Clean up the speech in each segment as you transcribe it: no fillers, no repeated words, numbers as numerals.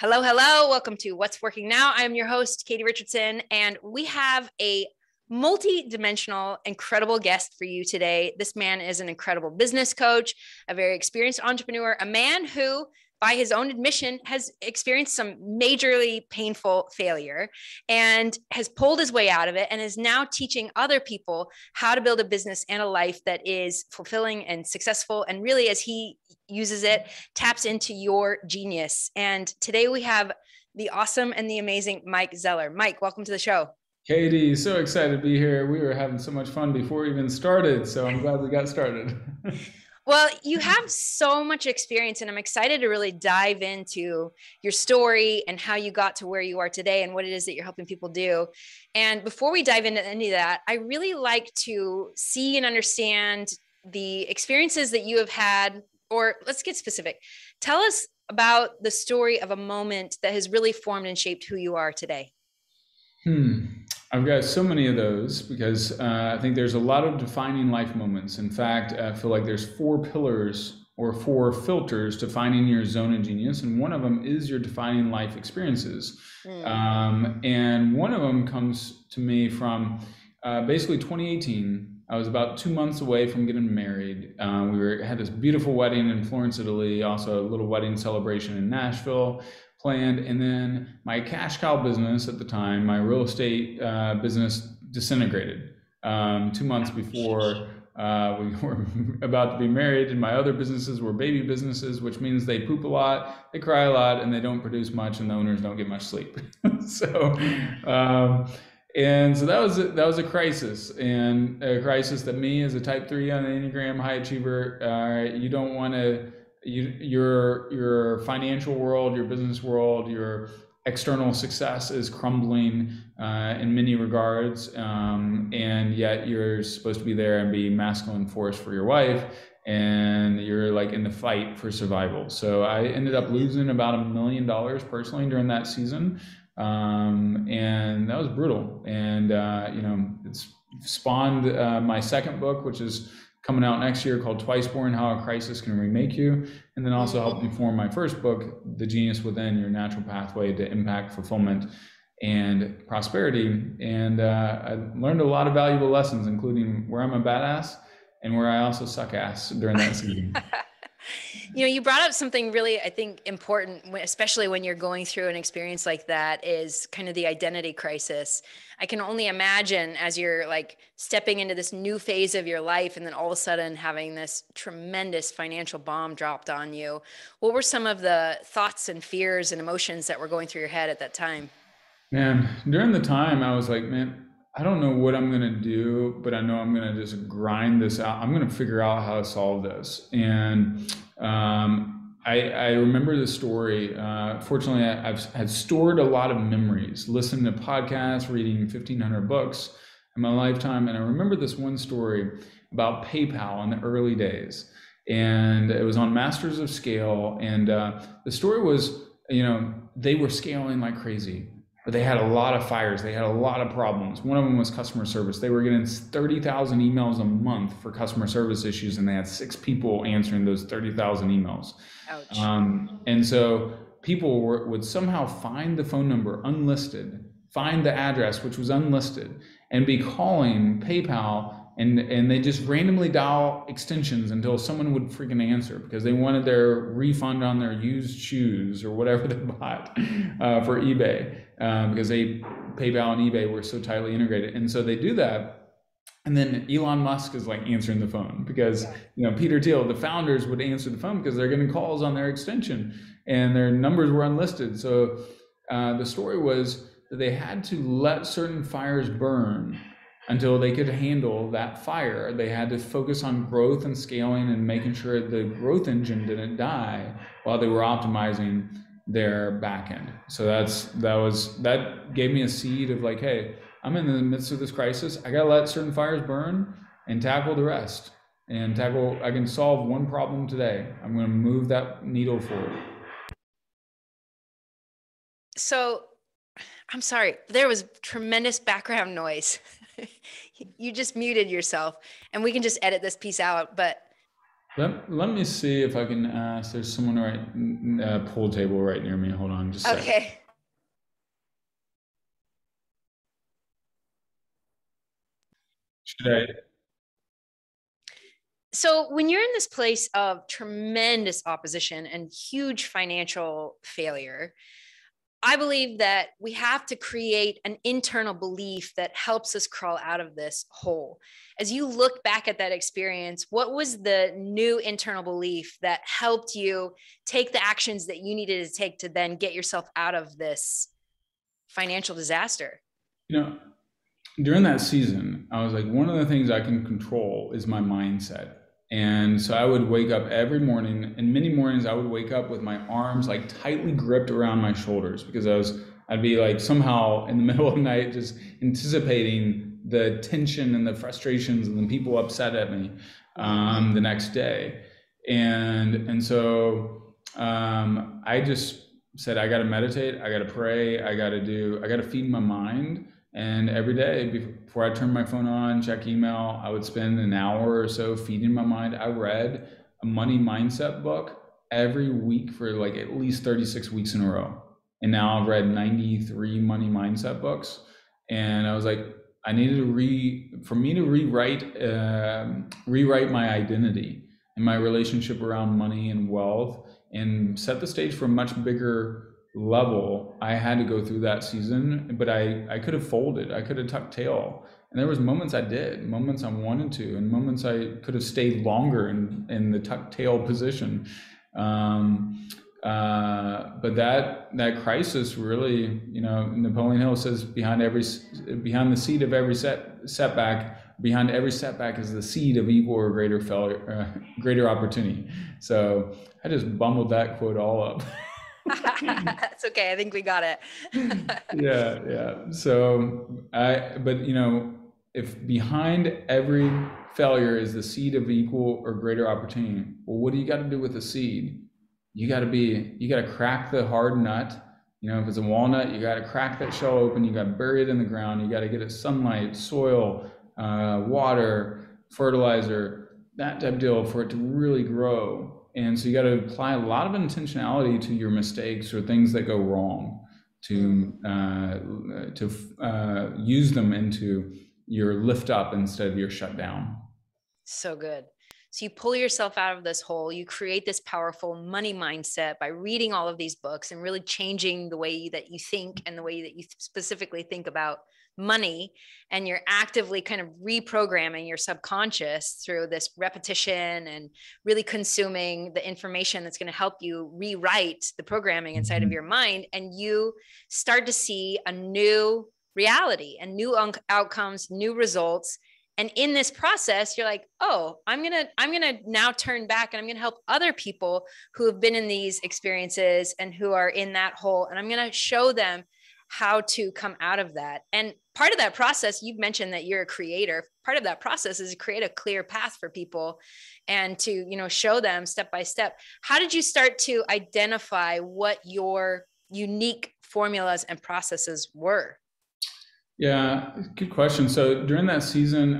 Hello, hello. Welcome to What's Working Now. I'm your host, Katie Richardson, and we have a multi-dimensional, incredible guest for you today. This man is an incredible business coach, a very experienced entrepreneur, a man who, by his own admission, has experienced some majorly painful failure and has pulled his way out of it and is now teaching other people how to build a business and a life that is fulfilling and successful. And really, as he uses it, taps into your genius. And today we have the awesome and the amazing Mike Zeller. Mike, welcome to the show. Katie, so excited to be here. We were having so much fun before we even started, so I'm glad we got started. Well, you have so much experience, and I'm excited to really dive into your story and how you got to where you are today and what it is that you're helping people do. And before we dive into any of that, I really like to see and understand the experiences that you have had, or let's get specific. Tell us about the story of a moment that has really formed and shaped who you are today. I've got so many of those because I think there's a lot of defining life moments. In fact, I feel like there's four pillars or four filters to finding your zone of genius, and one of them is your defining life experiences. And one of them comes to me from basically 2018. I was about 2 months away from getting married. Had this beautiful wedding in Florence, Italy, also a little wedding celebration in Nashville planned. And then my cash cow business at the time, my real estate business disintegrated 2 months before we were about to be married. And my other businesses were baby businesses, which means they poop a lot, they cry a lot, and they don't produce much, and the owners don't get much sleep. so, so that was a crisis, and a crisis that me as a type 3 on the Enneagram high achiever, you don't want to, your financial world, your business world, your external success is crumbling in many regards, and yet you're supposed to be there and be masculine force for your wife, and you're like in the fight for survival. So I ended up losing about $1 million personally during that season. And that was brutal. And, it's spawned my second book, which is coming out next year, called Twice Born: How a Crisis Can Remake You. And then also helped me form my first book, The Genius Within: Your Natural Pathway to Impact, Fulfillment, and Prosperity. And I learned a lot of valuable lessons, including where I'm a badass and where I also suck ass during that season. You brought up something really, I think, important, especially when you're going through an experience like that, is kind of the identity crisis. I can only imagine as you're like stepping into this new phase of your life and then all of a sudden having this tremendous financial bomb dropped on you. What were some of the thoughts and fears and emotions that were going through your head at that time? Man, during the time, I was like, man, I don't know what I'm going to do, but I know I'm going to just grind this out. I'm going to figure out how to solve this. And I remember the story. Fortunately, I've had stored a lot of memories, listening to podcasts, reading 1,500 books in my lifetime. And I remember this one story about PayPal in the early days. And it was on Masters of Scale. And the story was, they were scaling like crazy, but they had a lot of fires. They had a lot of problems. One of them was customer service. They were getting 30,000 emails a month for customer service issues, and they had 6 people answering those 30,000 emails. Ouch. And so people would somehow find the phone number unlisted, find the address, which was unlisted, and be calling PayPal, and they just randomly dial extensions until someone would freaking answer because they wanted their refund on their used shoes or whatever they bought for eBay, because PayPal and eBay were so tightly integrated. And so they do that. And then Elon Musk is like answering the phone because, Peter Thiel, the founders, would answer the phone because they're getting calls on their extension and their numbers were unlisted. So the story was that they had to let certain fires burn until they could handle that fire. They had to focus on growth and scaling and making sure the growth engine didn't die while they were optimizing their back end. So that gave me a seed of like, hey, I'm in the midst of this crisis. I got to let certain fires burn and tackle the rest. I can solve one problem today. I'm going to move that needle forward. So I'm sorry, there was tremendous background noise. You just muted yourself, and we can just edit this piece out, but Let me see if I can ask. There's someone right pool table right near me. Hold on, just a sec. Okay. Should I? So when you're in this place of tremendous opposition and huge financial failure, I believe that we have to create an internal belief that helps us crawl out of this hole. As you look back at that experience, what was the new internal belief that helped you take the actions that you needed to take to then get yourself out of this financial disaster? You know, during that season, I was like, one of the things I can control is my mindset. And so I would wake up every morning, and many mornings I would wake up with my arms like tightly gripped around my shoulders because I'd be like somehow in the middle of the night just anticipating the tension and the frustrations and the people upset at me the next day. And so I just said, I got to meditate, I got to pray, I got to feed my mind. And every day before I turned my phone on, check email, I would spend an hour or so feeding my mind. I read a money mindset book every week for like at least 36 weeks in a row. And now I've read 93 money mindset books. And I was like, I needed for me to rewrite my identity and my relationship around money and wealth and set the stage for a much bigger level. I had to go through that season, but I could have folded, I could have tucked tail. And there was moments I did, moments I wanted to, and moments I could have stayed longer in the tucked tail position. But that crisis really, Napoleon Hill says behind the seed of every setback, behind every setback is the seed of equal or greater failure, greater opportunity. So I just bumbled that quote all up. That's okay. I think we got it. Yeah. But if behind every failure is the seed of equal or greater opportunity, well, what do you got to do with the seed? You got to crack the hard nut. If it's a walnut, you got to crack that shell open. You got to bury it in the ground. You got to get it sunlight, soil, water, fertilizer, that type of deal for it to really grow. And so you got to apply a lot of intentionality to your mistakes or things that go wrong to use them into your lift up instead of your shut down. So good. So you pull yourself out of this hole, you create this powerful money mindset by reading all of these books and really changing the way that you think and the way that you specifically think about money. And you're actively kind of reprogramming your subconscious through this repetition and really consuming the information that's going to help you rewrite the programming inside of your mind. And you start to see a new reality and new outcomes, new results. And in this process, you're like, oh, I'm gonna now turn back and I'm gonna help other people who have been in these experiences and who are in that hole. And I'm gonna show them how to come out of that. And part of that process, you've mentioned that you're a creator. Part of that process is to create a clear path for people and to, show them step by step. How did you start to identify what your unique formulas and processes were? Yeah, good question. So during that season,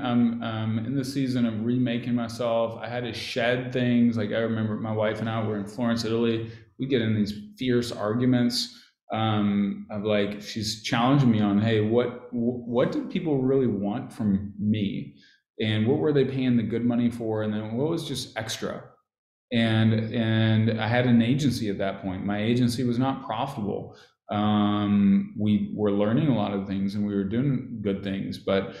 in the season of remaking myself, I had to shed things. Like I remember my wife and I were in Florence, Italy. We get in these fierce arguments of like she's challenging me on, hey, what did people really want from me, and what were they paying the good money for, and then what was just extra. And I had an agency at that point. My agency was not profitable. We were learning a lot of things and we were doing good things, but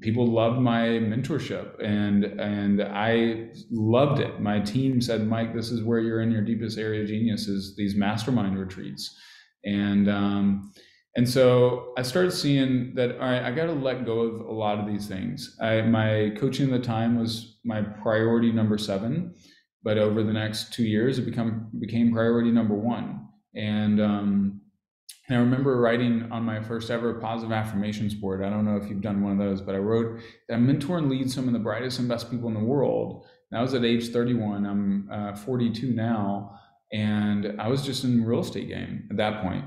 people loved my mentorship and I loved it. My team said, Mike, this is where you're in your deepest area of genius, is these mastermind retreats. And so I started seeing that, all right, I got to let go of a lot of these things. My coaching at the time was my priority number 7, but over the next 2 years, it became priority number 1. And I remember writing on my first ever positive affirmations board. I don't know if you've done one of those, but I wrote that I mentor and lead some of the brightest and best people in the world. And I was at age 31. I'm 42 now. And I was just in the real estate game at that point.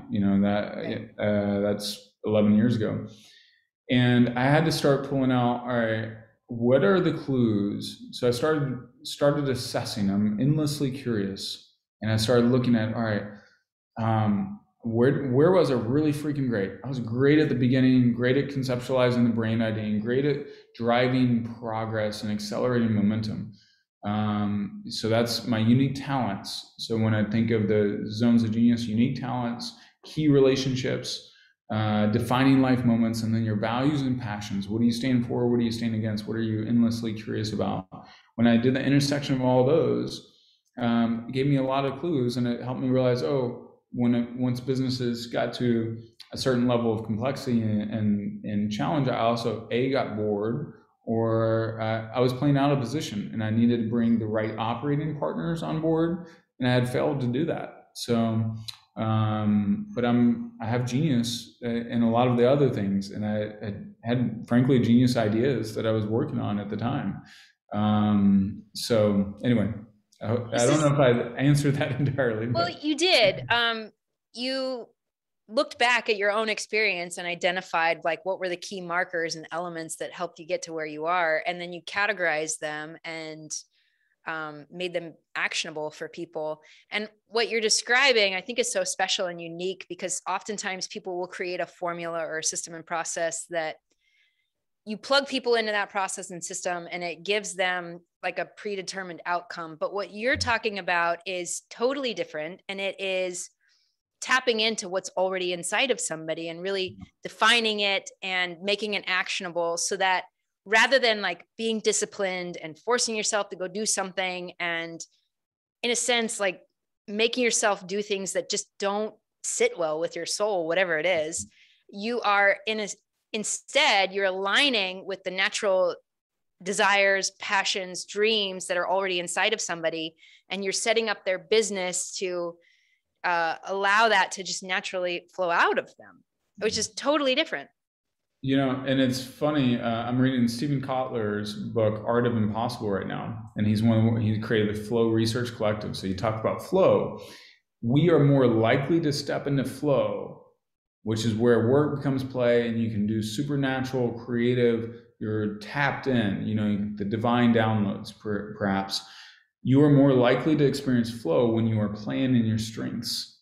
That's 11 years ago. And I had to start pulling out, all right, what are the clues? So I started started assessing. I'm endlessly curious, and I started looking at, all right, where was I really freaking great? I was great at the beginning, great at conceptualizing the brain idea, and great at driving progress and accelerating momentum. So that's my unique talents. So when I think of the zones of genius, unique talents, key relationships, defining life moments, and then your values and passions. What do you stand for? What do you stand against? What are you endlessly curious about? When I did the intersection of all those, it gave me a lot of clues, and it helped me realize, once businesses got to a certain level of complexity and challenge, I also got bored, or I was playing out of position, and I needed to bring the right operating partners on board, and I had failed to do that. So, but I have genius in a lot of the other things, and I had frankly genius ideas that I was working on at the time. So anyway, I don't know if I answered that entirely. Well, but. you did. You looked back at your own experience and identified like what were the key markers and elements that helped you get to where you are, and then you categorized them and made them actionable for people. And what you're describing, I think, is so special and unique, because oftentimes people will create a formula or a system and process that you plug people into that process and system, and it gives them like a predetermined outcome. But what you're talking about is totally different, and it is tapping into what's already inside of somebody and really defining it and making it actionable, so that rather than like being disciplined and forcing yourself to go do something, and in a sense, like making yourself do things that just don't sit well with your soul, whatever it is, you are instead, you're aligning with the natural desires, passions, dreams that are already inside of somebody, and you're setting up their business to allow that to just naturally flow out of them, which is totally different. And it's funny. I'm reading Stephen Kotler's book, Art of Impossible, right now, and he created the Flow Research Collective. So you talk about flow. We are more likely to step into flow, which is where work becomes play, and you can do supernatural, creative. You're tapped in. The divine downloads, perhaps. You are more likely to experience flow when you are playing in your strengths.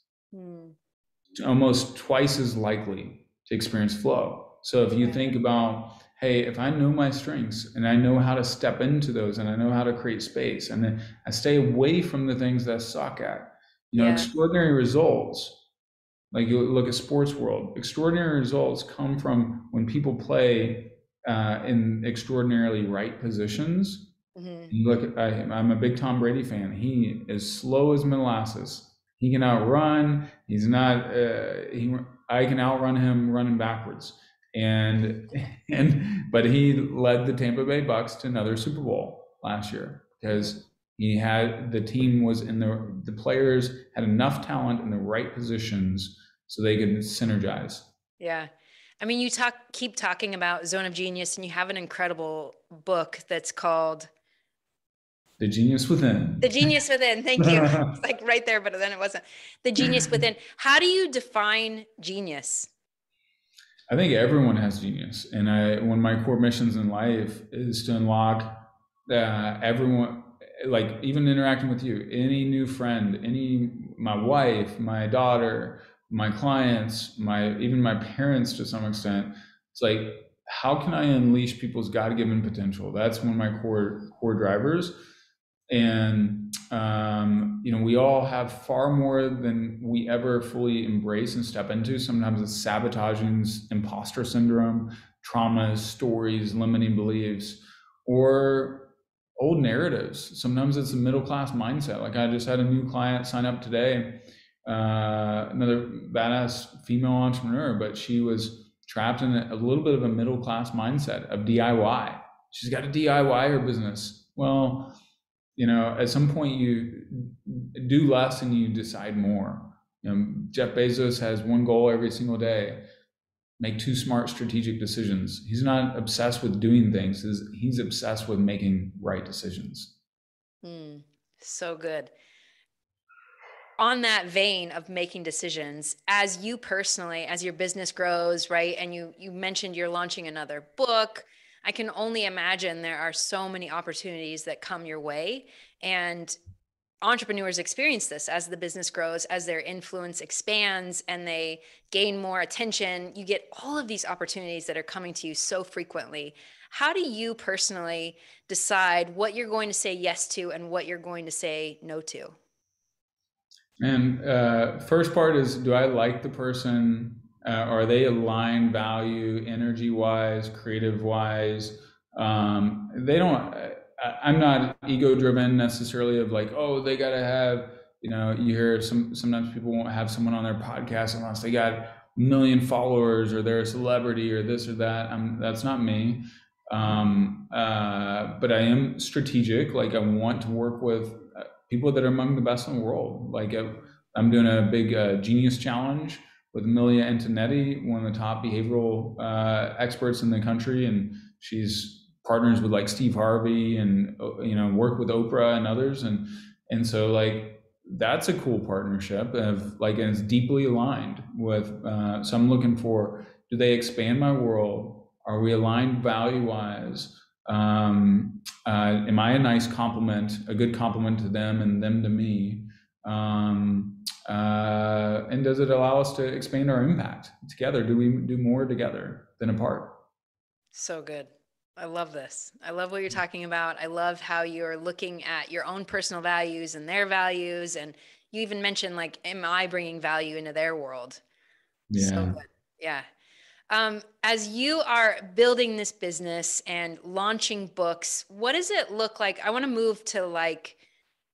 Almost twice as likely to experience flow. So if you think about, hey, if I know my strengths and I know how to step into those, and I know how to create space, and then I stay away from the things that I suck at, extraordinary results. Like you look at sports world, extraordinary results come from when people play in extraordinarily right positions. You look at, I'm a big Tom Brady fan. He is slow as molasses. He can outrun. He's not. I can outrun him running backwards. But he led the Tampa Bay Bucks to another Super Bowl last year, because the team was the players had enough talent in the right positions so they could synergize. Yeah. I mean, you keep talking about Zone of Genius, and you have an incredible book that's called The Genius Within. The Genius Within. Thank you. It's like right there, but then it wasn't. The Genius Within. How do you define genius? I think everyone has genius. And one of my core missions in life is to unlock everyone, like even interacting with you, any new friend, my wife, my daughter, my clients, even my parents to some extent. It's like, how can I unleash people's God-given potential? That's one of my core drivers. And we all have far more than we ever fully embrace and step into. Sometimes it's sabotaging, imposter syndrome, traumas, stories, limiting beliefs, or old narratives. Sometimes it's a middle-class mindset. Like I just had a new client sign up today, another badass female entrepreneur, but she was trapped in a little bit of a middle-class mindset of DIY. She's got to DIY her business. Well, at some point you do less and you decide more. Jeff Bezos has one goal every single day: make 2 smart strategic decisions. He's not obsessed with doing things. He's obsessed with making right decisions. So good. On that vein of making decisions, as you personally, as your business grows, right? And you mentioned you're launching another book. I can only imagine there are so many opportunities that come your way. And entrepreneurs experience this as the business grows, as their influence expands and they gain more attention. You get all of these opportunities that are coming to you so frequently. How do you personally decide what you're going to say yes to and what you're going to say no to? And first part is, do I like the person? Are they aligned value, energy wise, creative wise? They don't. I'm not ego driven necessarily. Of like, oh, they got to have. You hear sometimes people won't have someone on their podcast unless they got a million followers or they're a celebrity or this or that. That's not me. But I am strategic. Like, I want to work with people that are among the best in the world. Like, I'm doing a big genius challenge with Amelia Antonetti, one of the top behavioral experts in the country, and she's partners with like Steve Harvey and work with Oprah and others, and so like that's a cool partnership of like, and it's deeply aligned with. So I'm looking for, do they expand my world? Are we aligned value wise? Am I a nice compliment, a good compliment to them and them to me? And does it allow us to expand our impact together? Do we do more together than apart? So good. I love this. I love what you're talking about. I love how you're looking at your own personal values and their values. And you even mentioned, like, am I bringing value into their world? So Yeah. good. Yeah. As you are building this business and launching books, what does it look like? I want to move to like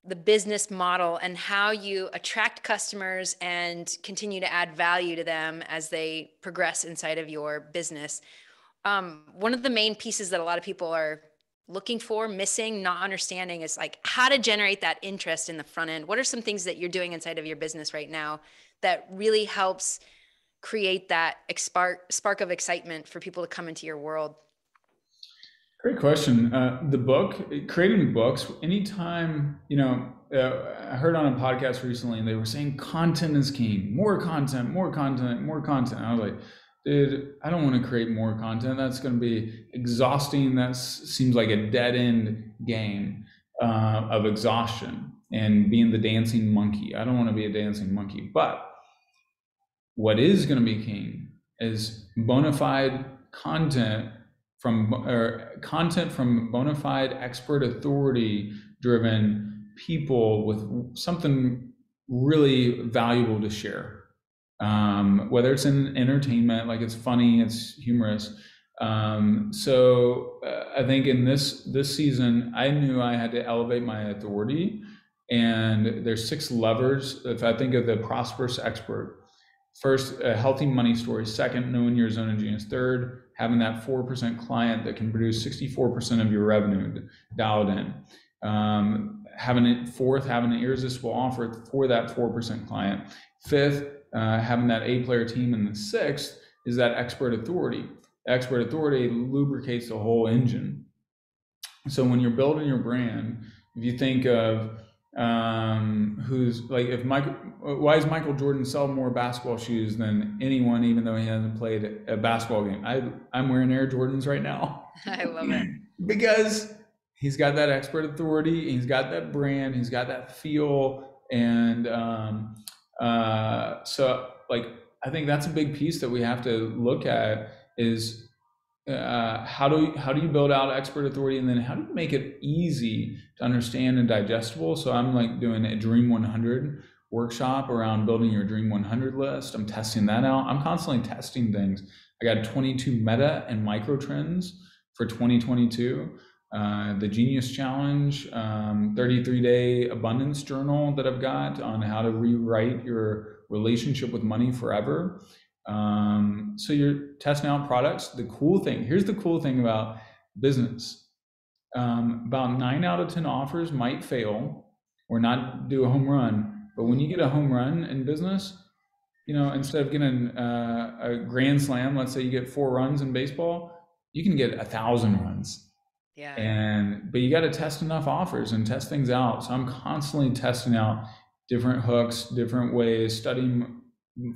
the business model and how you attract customers and continue to add value to them as they progress inside of your business. One of the main pieces that a lot of people are looking for, missing, not understanding is like how to generate that interest in the front end. What are some things that you're doing inside of your business right now that really helps create that spark of excitement for people to come into your world? Great question. The book, creating books, anytime, I heard on a podcast recently and they were saying content is king, more content, more content, more content. I was like, dude, I don't want to create more content. That's going to be exhausting. That seems like a dead end game of exhaustion and being the dancing monkey. I don't want to be a dancing monkey. But what is going to be king is bona fide content from bona fide expert authority driven people with something really valuable to share. Whether it's in entertainment, like it's funny, it's humorous. So I think in this season, I knew I had to elevate my authority, and there's 6 levers. If I think of the prosperous expert, first, a healthy money story. Second, knowing your zone of genius. Third, having that 4% client that can produce 64% of your revenue dialed in. Fourth, having an irresistible offer for that 4% client. Fifth, having that A-player team. And the sixth is that expert authority. Expert authority lubricates the whole engine. So when you're building your brand, if you think of who's like, why does Michael Jordan sell more basketball shoes than anyone, even though he hasn't played a basketball game? I'm wearing Air Jordans right now. I love it. Because he's got that expert authority, he's got that brand, he's got that feel. And so like, I think that's a big piece that we have to look at is how do you build out expert authority, and then how do you make it easy to understand and digestible? So I'm like doing a Dream 100 workshop around building your Dream 100 list. I'm testing that out. I'm constantly testing things. I got 22 meta and micro trends for 2022. The Genius Challenge, 33-day abundance journal that I've got on how to rewrite your relationship with money forever. So you're testing out products. Here's the cool thing about business. About 9 out of 10 offers might fail or not do a home run. But when you get a home run in business, instead of getting a grand slam, let's say you get 4 runs in baseball, you can get 1,000 runs. Yeah. But you got to test enough offers and test things out. So I'm constantly testing out different hooks, different ways, studying,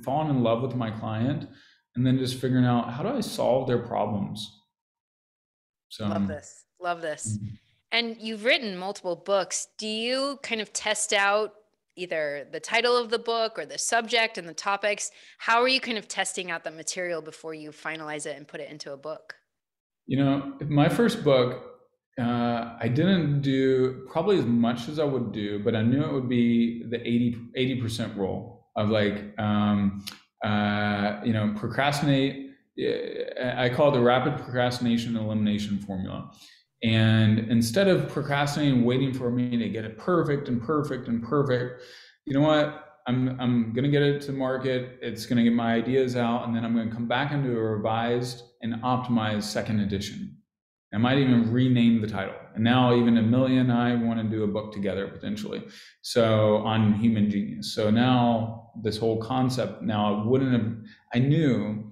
falling in love with my client, and then just figuring out, how do I solve their problems? So Love this. Love this. And you've written multiple books. Do you kind of test out either the title of the book or the subject and the topics? How are you kind of testing out the material before you finalize it and put it into a book? my first book, I didn't do probably as much as I would do, but I knew it would be the 80% rule of like, procrastinate. I call it the rapid procrastination elimination formula. And instead of procrastinating, waiting for me to get it perfect and perfect and perfect, you know what? I'm gonna get it to market. It's gonna get my ideas out, and then I'm gonna come back into a revised and optimized second edition. I might even rename the title. And now even Amelia and I want to do a book together potentially. So on human genius. So now this whole concept, I knew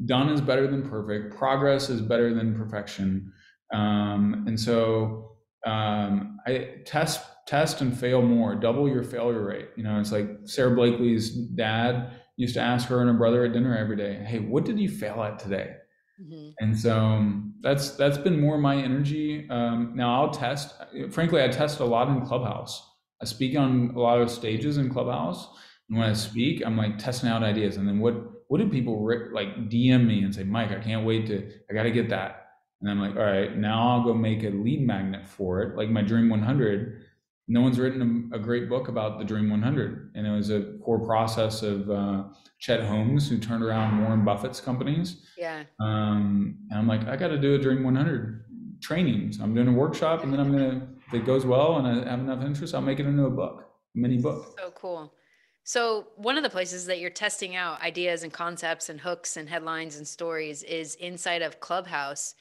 done is better than perfect. Progress is better than perfection. And so I test and fail more, double your failure rate. It's like Sarah Blakely's dad used to ask her and her brother at dinner every day, hey, what did you fail at today? Mm-hmm. And so that's been more my energy. Now I'll test, frankly, I test a lot in Clubhouse. I speak on a lot of stages in Clubhouse. And when I speak, I'm like testing out ideas. And then what do people like DM me and say, Mike, I can't wait I got to get that. And I'm like, all right, now I'll go make a lead magnet for it. Like my Dream 100, no one's written a great book about the Dream 100. And it was a core process of Chet Holmes, who turned around Warren Buffett's companies. Yeah. And I'm like, I got to do a Dream 100 training. So I'm doing a workshop, and then if it goes well and I have enough interest, I'll make it into a mini book. So cool. So one of the places that you're testing out ideas and concepts and hooks and headlines and stories is inside of Clubhouse.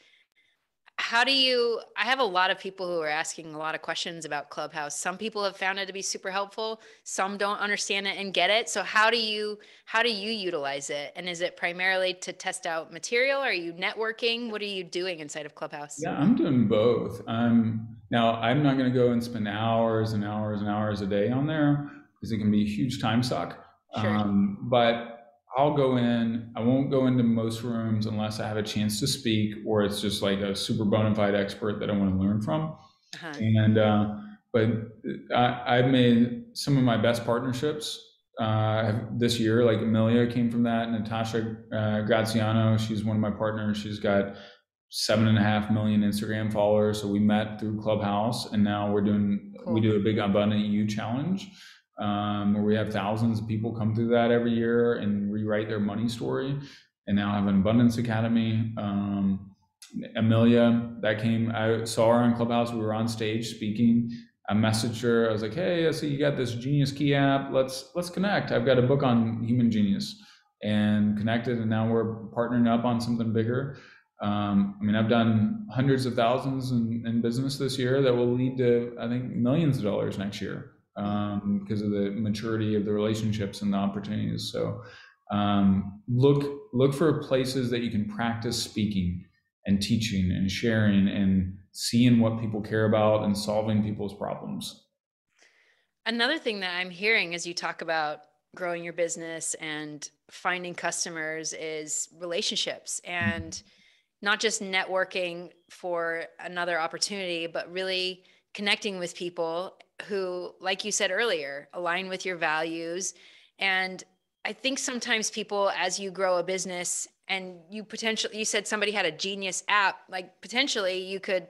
I have a lot of people who are asking a lot of questions about Clubhouse. Some people have found it to be super helpful. Some don't understand it and get it. So how do you utilize it? And is it primarily to test out material? Are you networking? What are you doing inside of Clubhouse? Yeah, I'm doing both. Now I'm not going to go and spend hours and hours and hours a day on there, because it can be a huge time suck. Sure. But I'll go in. I won't go into most rooms unless I have a chance to speak, or it's just like a super bona fide expert that I want to learn from. Uh-huh. And but I've made some of my best partnerships this year. Like Amelia came from that. Natasha Graziano, she's one of my partners. She's got 7.5 million Instagram followers. So we met through Clubhouse, and now we do a big Abundant You challenge. Where we have thousands of people come through that every year and rewrite their money story, and now have an Abundance Academy. Amelia, I saw her on Clubhouse. We were on stage speaking. I messaged her. I was like, hey, I see you got this Genius Key app. Let's connect. I've got a book on human genius, and connected. And now we're partnering up on something bigger. I've done hundreds of thousands in business this year that will lead to, I think, millions of dollars next year. Because of the maturity of the relationships and the opportunities. So look for places that you can practice speaking and teaching and sharing and seeing what people care about and solving people's problems. Another thing that I'm hearing as you talk about growing your business and finding customers is relationships, and not just networking for another opportunity, but really connecting with people who, like you said earlier, align with your values. And I think sometimes people, as you grow a business and you said somebody had a genius app, like potentially you could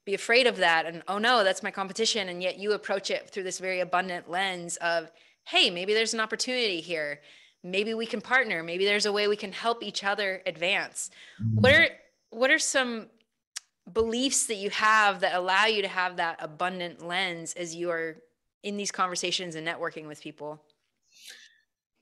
be afraid of that and, oh no, that's my competition. And yet you approach it through this very abundant lens of, hey, maybe there's an opportunity here. Maybe we can partner. Maybe there's a way we can help each other advance. Mm-hmm. What are some beliefs that you have that allow you to have that abundant lens as you are in these conversations and networking with people?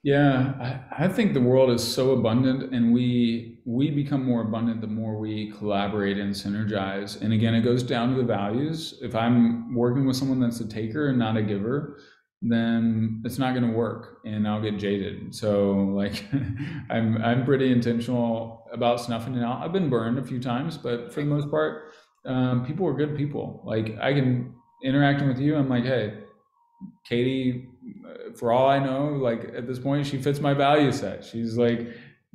Yeah, I think the world is so abundant, and we become more abundant the more we collaborate and synergize. And again, it goes down to the values. If I'm working with someone that's a taker and not a giver, then it's not going to work, and I'll get jaded. So like, I'm pretty intentional about snuffing it out. I've been burned a few times, but for the most part, people are good people. Like, I can interacting with you, I'm like, hey, Katie, for all I know, like at this point, she fits my value set. She's like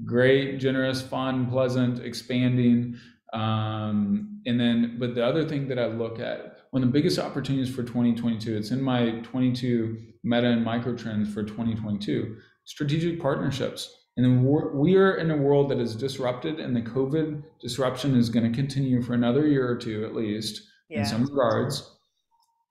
great, generous, fun, pleasant, expanding. And then, but the other thing that I look at, one of the biggest opportunities for 2022, it's in my 22 meta and micro trends for 2022, strategic partnerships. And then we are in a world that is disrupted, and the COVID disruption is going to continue for another year or two, at least, in Yeah. some regards.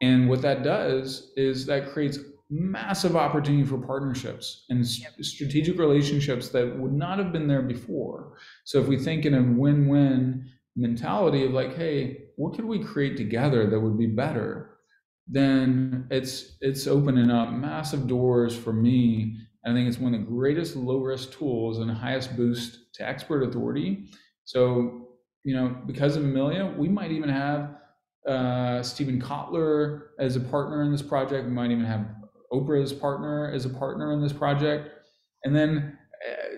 And what that does is that creates massive opportunity for partnerships and Yep. strategic relationships that would not have been there before. So if we think in a win-win mentality of like, hey, what could we create together that would be better? Then it's opening up massive doors for me. And I think it's one of the greatest low-risk tools and highest boost to expert authority. So, because of Amelia, we might even have Stephen Kotler as a partner in this project. We might even have Oprah's partner as a partner in this project. And then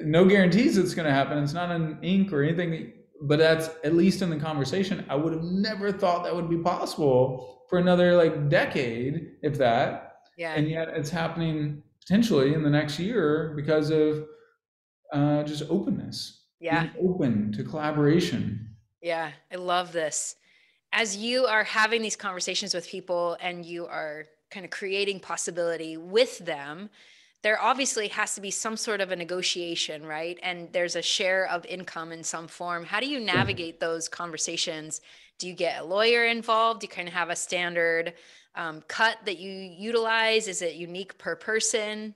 no guarantees it's going to happen. It's not an ink or anything, but that's at least in the conversation. I would have never thought that would be possible for another like decade, if that. Yeah. And yet it's happening potentially in the next year because of just openness, Yeah. being open to collaboration. Yeah. I love this. As you are having these conversations with people and you are kind of creating possibility with them, there obviously has to be some sort of a negotiation, right? And there's a share of income in some form. How do you navigate those conversations? Do you get a lawyer involved? Do you kind of have a standard cut that you utilize? Is it unique per person?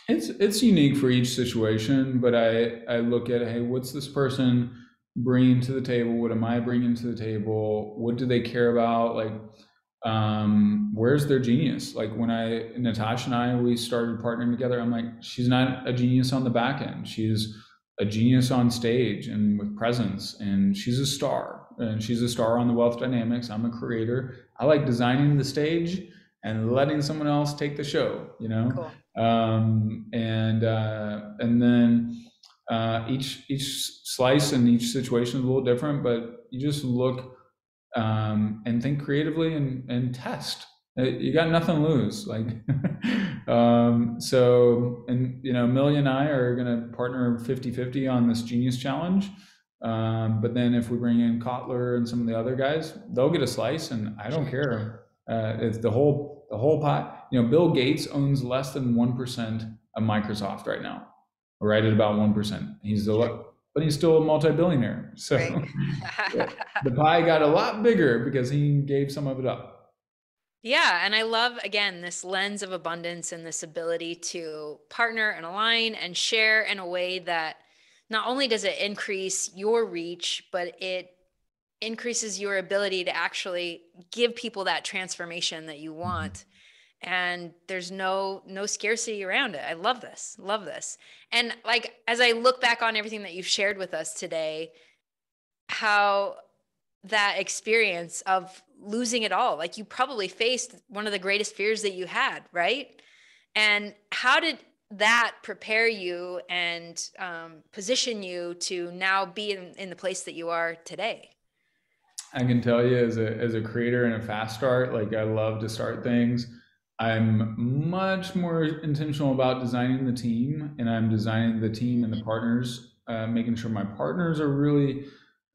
It's unique for each situation, but I look at, hey, what's this person bringing to the table? What am I bringing to the table? What do they care about? Like, where's their genius? Like when Natasha and we started partnering together, I'm like, she's not a genius on the back end. She's a genius on stage and with presence, and she's a star. And she's a star on the Wealth Dynamics. I'm a creator. I like designing the stage and letting someone else take the show, Cool. And then each slice and each situation is a little different, but you just look and think creatively and test. You got nothing to lose. Like, Amelia and I are going to partner 50-50 on this Genius Challenge. But then if we bring in Kotler and some of the other guys, they'll get a slice, and I don't care. It's the whole pot. Bill Gates owns less than 1% of Microsoft right now, right at about 1%. But he's still a multi-billionaire. So Right. the pie got a lot bigger because he gave some of it up. Yeah. And I love, again, this lens of abundance and this ability to partner and align and share in a way that not only does it increase your reach, but it increases your ability to actually give people that transformation that you want. And there's no scarcity around it. I love this. Love this. And like as I look back on everything that you've shared with us today, how that experience of losing it all, like you probably faced one of the greatest fears that you had, right? And how did that prepare you and position you to now be in the place that you are today? I can tell you as a creator and a fast start, like I love to start things. I'm much more intentional about designing the team, and I'm designing the team and the partners, making sure my partners are really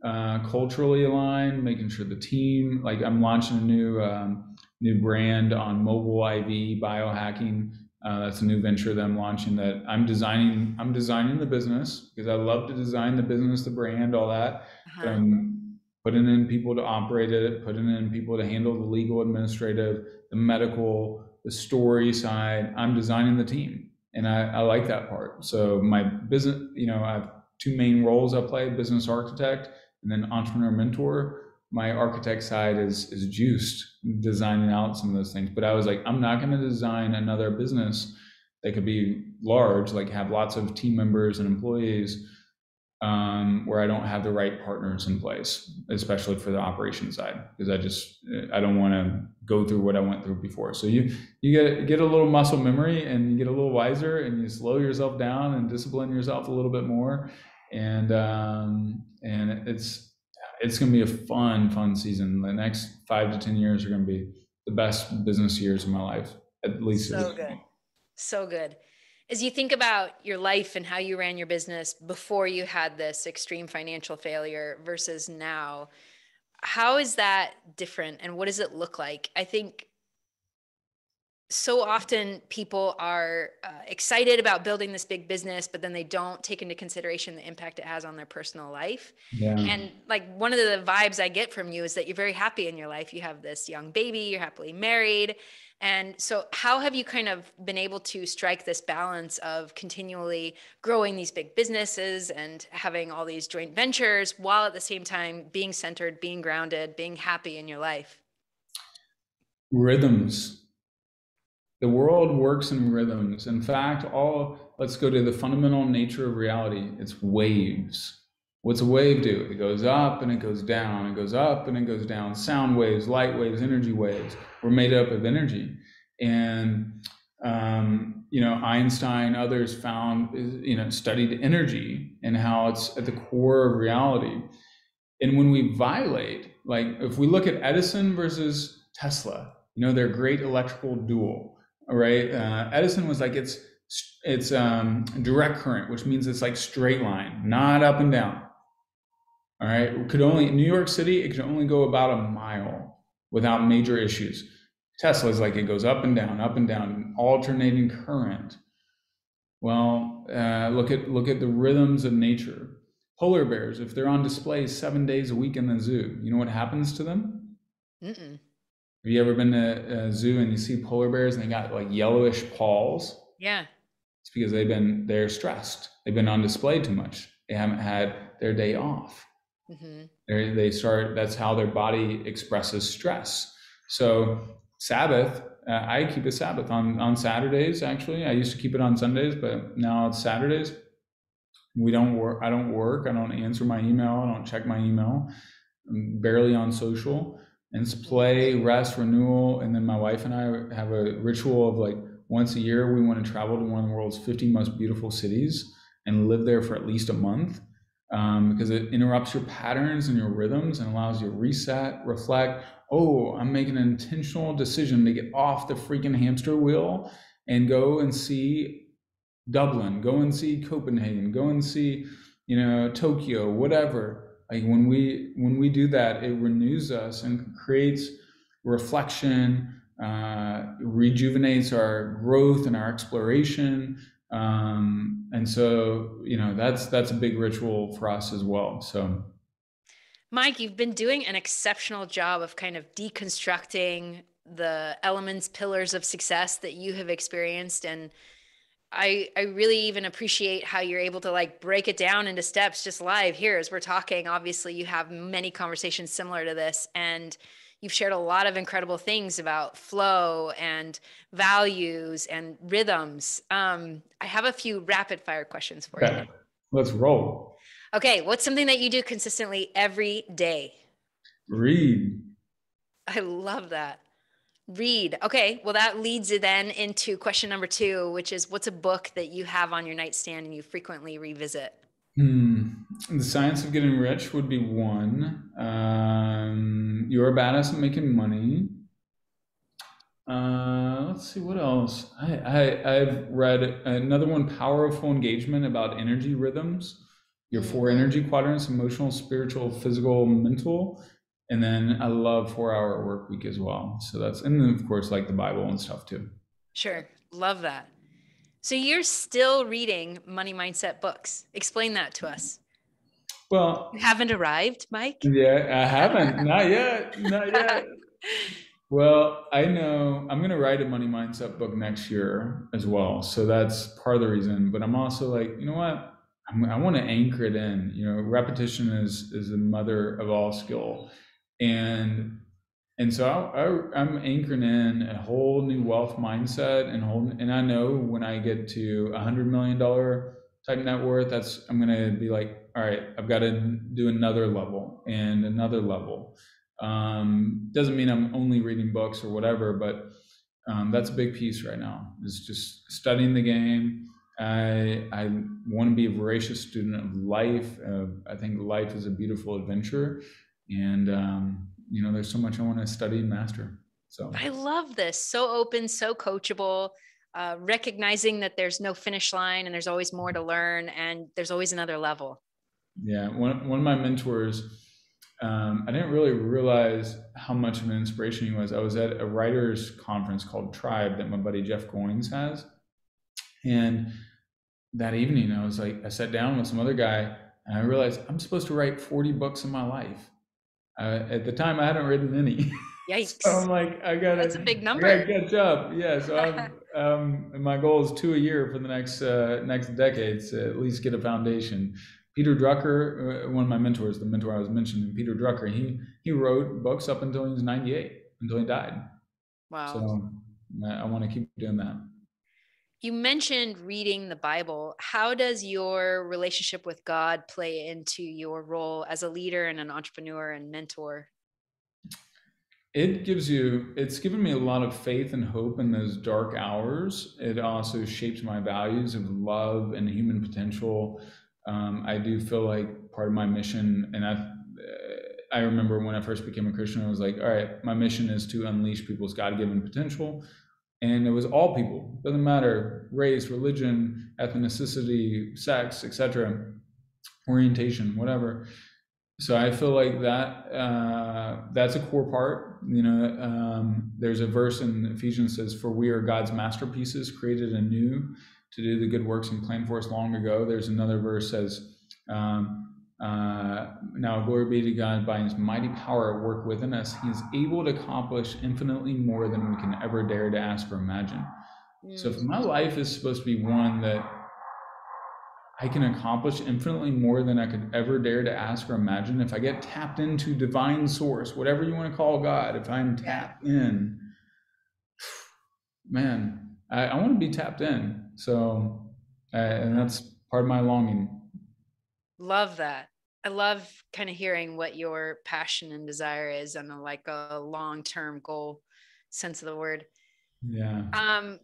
culturally aligned, making sure the team, like I'm launching a new brand on mobile IV biohacking. That's a new venture that I'm launching that I'm designing. I'm designing the business because I love to design the business, the brand, all that. But Uh-huh. I'm putting in people to operate it, putting in people to handle the legal, administrative, the medical, the story side. I'm designing the team, and I like that part. So my business, I have two main roles I play: business architect and then entrepreneur mentor. My architect side is juiced, designing out some of those things. But I was like, I'm not going to design another business that could be large, like have lots of team members and employees, where I don't have the right partners in place, especially for the operation side, because I don't want to go through what I went through before. So you get a little muscle memory, and you get a little wiser, and you slow yourself down and discipline yourself a little bit more, and it's going to be a fun season. The next 5 to 10 years are going to be the best business years of my life, at least. So good. So good. As you think about your life and how you ran your business before you had this extreme financial failure versus now, how is that different and what does it look like? I think so often people are excited about building this big business, but then they don't take into consideration the impact it has on their personal life. Yeah. And like one of the vibes I get from you is that you're very happy in your life. You have this young baby, you're happily married. And so, how have you kind of been able to strike this balance of continually growing these big businesses and having all these joint ventures while at the same time being centered, being grounded, being happy in your life? Rhythms. The world works in rhythms. In fact, let's go to the fundamental nature of reality. It's waves. What's a wave do? It goes up and it goes down. It goes up and it goes down. Sound waves, light waves, energy waves. We're made up of energy. And Einstein, others found, studied energy and how it's at the core of reality. And when we violate, like if we look at Edison versus Tesla, they're a great electrical duel. All right. Edison was like, it's direct current, which means it's like straight line, not up and down. All right. New York City, it could only go about a mile without major issues. Tesla is like, it goes up and down, alternating current. Well, look at the rhythms of nature. Polar bears, if they're on display 7 days a week in the zoo, you know what happens to them? Mm-mm. Have you ever been to a zoo and you see polar bears and they got like yellowish paws? Yeah. It's because they're stressed. They've been on display too much. They haven't had their day off. Mm-hmm. That's how their body expresses stress. So Sabbath, I keep a Sabbath on Saturdays, actually. I used to keep it on Sundays, but now it's Saturdays. We don't work. I don't work. I don't answer my email. I don't check my email. I'm barely on social. And it's play, rest, renewal. And then my wife and I have a ritual of like once a year, we want to travel to one of the world's 50 most beautiful cities and live there for at least a month, because it interrupts your patterns and your rhythms and allows you to reset, reflect. Oh, I'm making an intentional decision to get off the freaking hamster wheel and go and see Dublin, go and see Copenhagen, go and see, Tokyo, whatever. Like when we do that, it renews us and creates reflection, rejuvenates our growth and our exploration. And so, that's a big ritual for us as well. So, Mike, you've been doing an exceptional job of kind of deconstructing the elements, pillars of success that you have experienced. And I really even appreciate how you're able to like break it down into steps just live here as we're talking. Obviously, you have many conversations similar to this, and you've shared a lot of incredible things about flow and values and rhythms. I have a few rapid fire questions for you. Let's roll. Okay, what's something that you do consistently every day? Read. I love that. Read. Okay, well, that leads you then into question number 2, which is what's a book that you have on your nightstand and you frequently revisit? The Science of Getting Rich would be one. You're a Badass at Making Money. Let's see, what else? I've read another one, Powerful Engagement, about energy rhythms, your 4 energy quadrants: emotional, spiritual, physical, mental. And then I love 4-Hour Work Week as well. So and then of course, like the Bible and stuff too. Sure. Love that. So you're still reading money mindset books. Explain that to us. Well, you haven't arrived, Mike? Yeah, I haven't. Not yet. Well, I know I'm going to write a money mindset book next year as well. So that's part of the reason. But I'm also like, you know what? I want to anchor it in. Repetition is the mother of all skill. And so I'm anchoring in a whole new wealth mindset and I know when I get to $100 million type net worth, I'm going to be like, all right, I've got to do another level and another level. Doesn't mean I'm only reading books or whatever, but that's a big piece right now, is just studying the game. I want to be a voracious student of life. I think life is a beautiful adventure, and there's so much I want to study and master. So I love this. So open, so coachable. recognizing that there's no finish line and there's always more to learn and there's always another level. Yeah, one of my mentors, I didn't really realize how much of an inspiration he was. I was at a writers conference called Tribe that my buddy Jeff Goins has, and that evening I sat down with some other guy, and I realized I'm supposed to write 40 books in my life. At the time, I hadn't written any. Yikes. So I'm like, That's a big number. catch up. Yeah, so and my goal is 2 a year for the next decade to at least get a foundation. Peter Drucker, one of my mentors, the mentor I was mentioning, Peter Drucker, he wrote books up until he was 98, until he died. Wow. So I want to keep doing that. You mentioned reading the Bible. How does your relationship with God play into your role as a leader and an entrepreneur and mentor? It's given me a lot of faith and hope in those dark hours. It also shapes my values of love and human potential. I do feel like part of my mission, and I remember when I first became a Christian, I was like, all right, my mission is to unleash people's God-given potential. And it was all people, doesn't matter race, religion, ethnicity, sex, etc., orientation, whatever. So I feel like that's a core part. There's a verse in Ephesians that says, "For we are God's masterpieces, created anew to do the good works and planned for us long ago." There's another verse that says, "Now glory be to God by His mighty power at work within us. He is able to accomplish infinitely more than we can ever dare to ask or imagine." So if my life is supposed to be one that I can accomplish infinitely more than I could ever dare to ask or imagine, if I get tapped into divine source, whatever you want to call God, if I'm tapped in, man, I want to be tapped in. So, and that's part of my longing. Love that. I love kind of hearing what your passion and desire is on a long-term goal sense of the word. Yeah.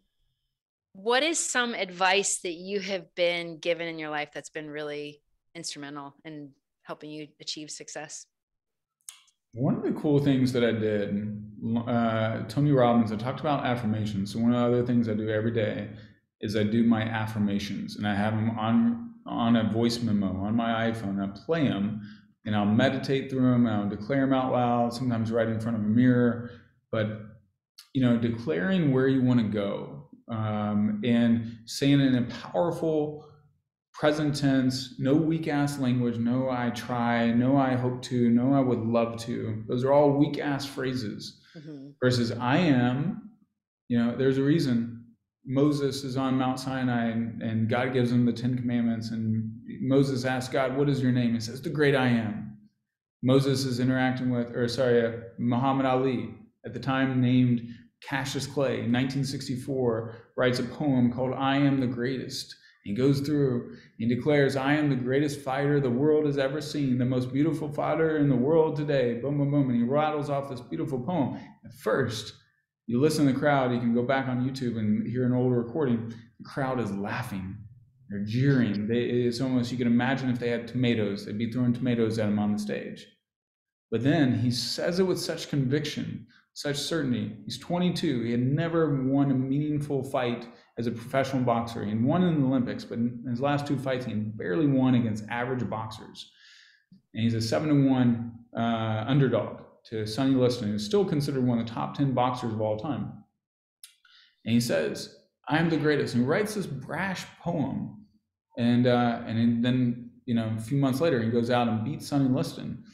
What is some advice that you have been given in your life that's been really instrumental in helping you achieve success? One of the cool things that I did, Tony Robbins, I talked about affirmations. So one of the other things I do every day is I do my affirmations, and I have them on a voice memo on my iPhone. I play them, and I'll meditate through them, and I'll declare them out loud, sometimes right in front of a mirror. But, declaring where you want to go, and saying it in a powerful present tense, no weak ass language, no I try, no I hope to, no I would love to. Those are all weak ass phrases. Mm-hmm. Versus I am, there's a reason Moses is on Mount Sinai and God gives him the 10 Commandments, and Moses asks God, "What is your name?" He says, "The great I am." Moses is interacting with, Muhammad Ali, at the time named Cassius Clay, in 1964, writes a poem called "I Am the Greatest." He goes through, he declares, "I am the greatest fighter the world has ever seen, the most beautiful fighter in the world today." Boom, boom, boom. And he rattles off this beautiful poem. At first, you listen to the crowd, you can go back on YouTube and hear an old recording. The crowd is laughing. They're jeering. It's almost, you can imagine if they had tomatoes, they'd be throwing tomatoes at him on the stage. But then he says it with such conviction, such certainty. He's 22. He had never won a meaningful fight as a professional boxer. He had won in the Olympics, but in his last 2 fights, he barely won against average boxers. And he's a 7-1 underdog to Sonny Liston, who's still considered one of the top 10 boxers of all time. And he says, "I am the greatest." And he writes this brash poem. And then, a few months later, he goes out and beats Sonny Liston.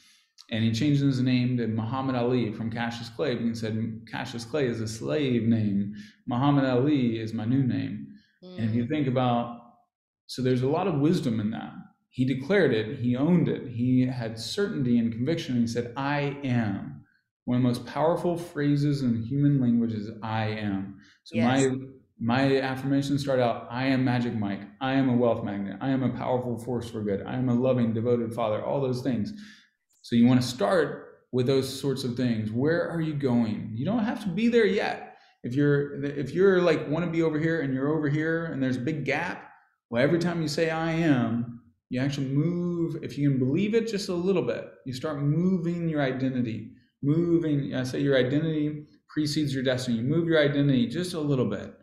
And he changes his name to Muhammad Ali from Cassius Clay, because he said, Cassius Clay is a slave name. Muhammad Ali is my new name. And if you think about, so there's a lot of wisdom in that. He declared it. He owned it. He had certainty and conviction. He said, "I am." One of the most powerful phrases in human language is "I am." So yes. My affirmations start out, "I am Magic Mike. I am a wealth magnet. I am a powerful force for good. I am a loving, devoted father," all those things. So you want to start with those sorts of things. Where are you going? You don't have to be there yet. If you're like, want to be over here and you're over here and there's a big gap, well, every time you say "I am," you actually move. If you can believe it just a little bit, you start moving your identity. I say your identity precedes your destiny. You move your identity just a little bit.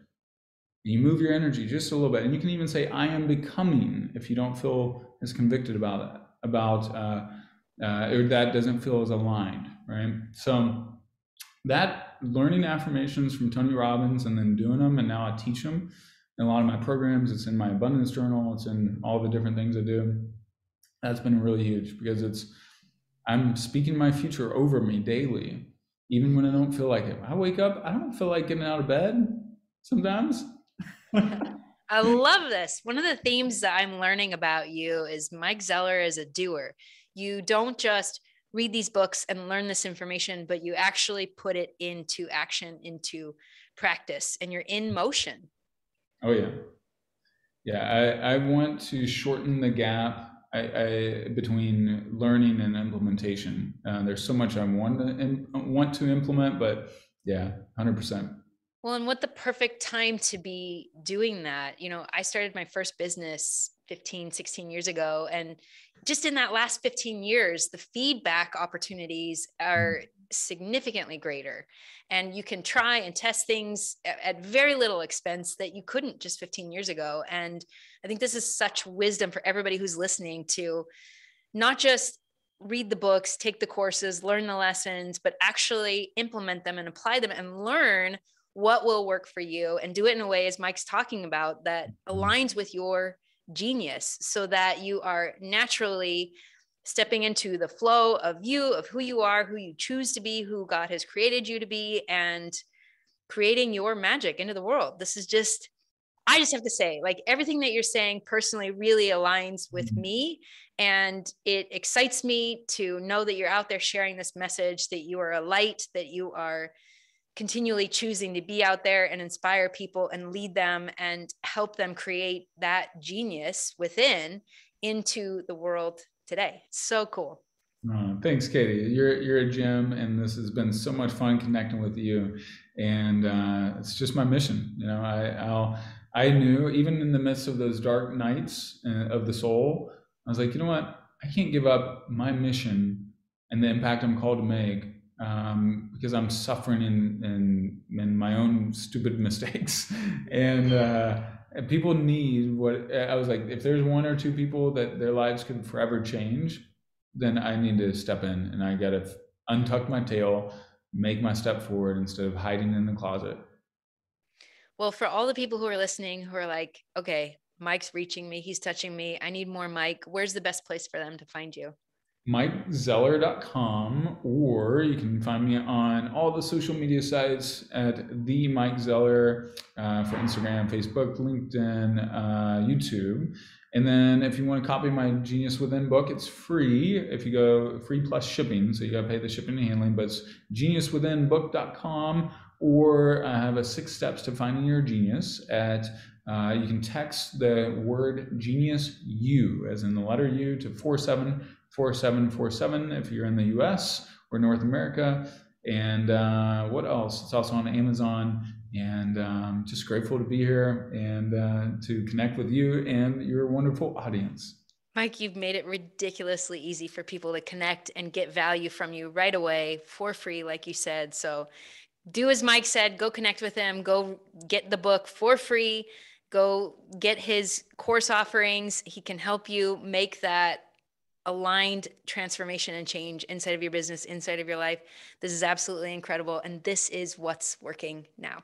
You move your energy just a little bit, and you can even say, "I am becoming," if you don't feel as convicted about it, or that doesn't feel as aligned, right? So that learning affirmations from Tony Robbins and then doing them, and now I teach them in a lot of my programs. It's in my abundance journal. It's in all the different things I do. That's been really huge because I'm speaking my future over me daily, even when I don't feel like it. I wake up, I don't feel like getting out of bed sometimes. I love this. One of the themes that I'm learning about you is Mike Zeller is a doer. You don't just read these books and learn this information, but you actually put it into action, into practice, and you're in motion. Oh yeah. Yeah, I want to shorten the gap between learning and implementation. There's so much I want to implement, but yeah, 100%. Well, and what the perfect time to be doing that. I started my first business 15, 16 years ago. And just in that last 15 years, the feedback opportunities are significantly greater. And you can try and test things at very little expense that you couldn't just 15 years ago. And I think this is such wisdom for everybody who's listening to not just read the books, take the courses, learn the lessons, but actually implement them and apply them and learn what will work for you and do it in a way, as Mike's talking about, that aligns with your genius so that you are naturally stepping into the flow of you, of who you are, who you choose to be, who God has created you to be, and creating your magic into the world. I just have to say, like, everything that you're saying personally really aligns with me. And it excites me to know that you're out there sharing this message, that you are a light, that you are continually choosing to be out there and inspire people and lead them and help them create that genius within into the world today. It's so cool. Thanks, Katie. You're a gem, and this has been so much fun connecting with you. And it's just my mission. I knew even in the midst of those dark nights of the soul, I was like, you know what? I can't give up my mission and the impact I'm called to make because I'm suffering in my own stupid mistakes. And people need what I was like. If there's one or two people that their lives could forever change, then I need to step in and I got to untuck my tail, make my step forward instead of hiding in the closet. Well, for all the people who are listening who are like, okay, Mike's reaching me, he's touching me, I need more Mike, where's the best place for them to find you? MikeZeller.com, or you can find me on all the social media sites at the Mike Zeller for Instagram, Facebook, LinkedIn, YouTube. And then if you want to copy my Genius Within book, it's free. If you go free plus shipping, so you got to pay the shipping and handling, but it's geniuswithinbook.com, or I have a 6 steps to finding your genius at you can text the word genius U, as in the letter U, to 474747 if you're in the US or North America. And what else? It's also on Amazon. And just grateful to be here and to connect with you and your wonderful audience. Mike, you've made it ridiculously easy for people to connect and get value from you right away for free, like you said. So do as Mike said, go connect with him, go get the book for free, go get his course offerings. He can help you make that aligned transformation and change inside of your business, inside of your life. This is absolutely incredible. And this is what's working now.